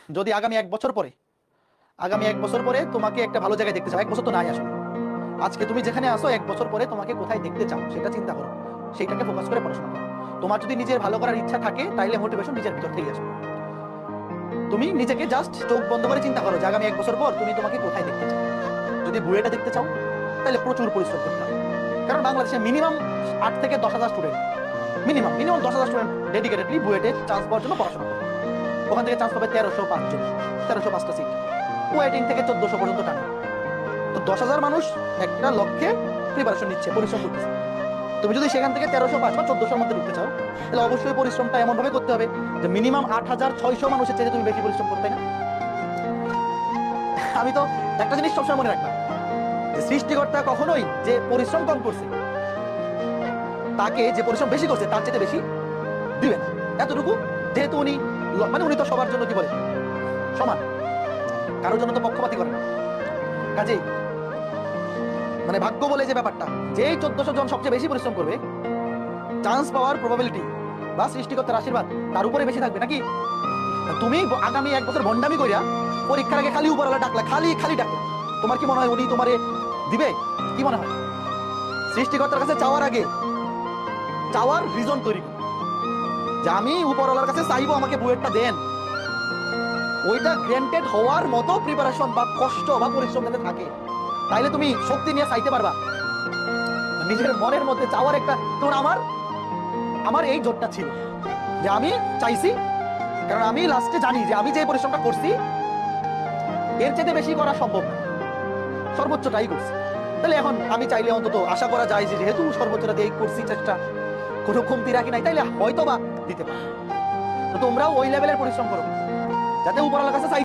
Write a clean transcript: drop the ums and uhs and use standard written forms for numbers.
যদি আগামী এক বছর পরে তোমাকে একটা ভালো জায়গায় দেখতে চাও, এক বছর তো নাই আসলে, আজকে তুমি যেখানে আসো এক বছর পরে তোমাকে কোথায় দেখতে চাও সেটা চিন্তা করো, সেইটাকে ফোকাস করে পড়াশোনা করো। তোমার যদি নিজের ভালো করার ইচ্ছা থাকে তাহলে মোটিভেশন নিজের ভিতর থেকে আসবে। তুমি নিজেকে জাস্ট চোখ বন্ধ করে চিন্তা করো যে আগামী এক বছর পর তুমি তোমাকে কোথায় দেখতে চাও। যদি বুয়েটে দেখতে চাও তাহলে প্রচুর পরিশ্রম করতে হবে, কারণ বাংলাদেশে মিনিমাম 8 থেকে 10,000 স্টুডেন্ট, মিনিমাম 10,000 স্টুডেন্ট ডেডিকেটেডলি বুয়েটে চান্স পাওয়ার জন্য পড়াশোনা করে। ওখান থেকে চান্স পাবে 1305 জন, 1305টা সিট, ওয়েটিং থেকে 1400 পর্যন্ত টানে। তো 10,000 মানুষ একটা লক্ষ্যে প্রিপারেশন নিচ্ছে, পরিশ্রম করতেছে। তুমি যদি সেখান থেকে 1305 বা 1400-র মধ্যে ঢুকতে চাও তাহলে অবশ্যই পরিশ্রমটা এমন ভাবে করতে হবে যে মিনিমাম 8,600 মানুষের চেয়ে তুমি বেশি পরিশ্রম করতে না। আমি তো একটা জিনিস সবসময় মনে রাখলাম যে সৃষ্টিকর্তা কখনোই যে পরিশ্রম কম করছে তাকে যে পরিশ্রম বেশি করছে তার চেয়ে বেশি দিবে না। এতটুকু যেহেতু উনি মানে উনি তো সবার জন্য কি বলে সমান, কারোর জন্য তো পক্ষপাতী করে না। কাজেই মানে ভাগ্য বলে যে ব্যাপারটা, যেই 1400 জন সবচেয়ে বেশি পরিশ্রম করবে চান্স পাওয়ার প্রবাবিলিটি বা সৃষ্টিকর্তার আশীর্বাদ তার উপরে বেশি থাকবে নাকি। তুমি আগামী এক বছর ভন্ডামি করিয়া পরীক্ষার আগে খালি উপরওয়ালা ডাকলা, খালি খালি ডাকলা, তোমার কি মনে হয় উনি তোমারে দিবে? কি মনে হয়? সৃষ্টিকর্তার কাছে চাওয়ার আগে চাওয়ার রিজন তৈরি করো যে আমি উপরওয়ালার কাছে চাইবো আমাকে বুয়েটটা দেন, ওইটা গ্র্যান্টেড হওয়ার মতো প্রিপারেশন বা কষ্ট বা পরিশ্রম যাতে থাকে, তাইলে তুমি শক্তি নিয়ে চাইতে পারবা। নিজের মনের মধ্যে চাওয়ার একটা, তোর আমার এই জোরটা ছিল যে আমি চাইছি, কারণ আমি লাস্টে জানি যে আমি যে পরিশ্রমটা করছি এর চেয়ে বেশি করা সম্ভব না, সর্বোচ্চটাই করছি। তাহলে এখন আমি চাইলে অন্তত আশা করা যায় যে যেহেতু সর্বোচ্চটা দিয়ে করছি চেষ্টা, কোনো কমতি রাখি নাই, তাইলে হয়তো বা দিতে পারে। তো তোমরাও ওই লেভেলের পরিশ্রম করো যাতে উপরওয়ালার কাছে চাই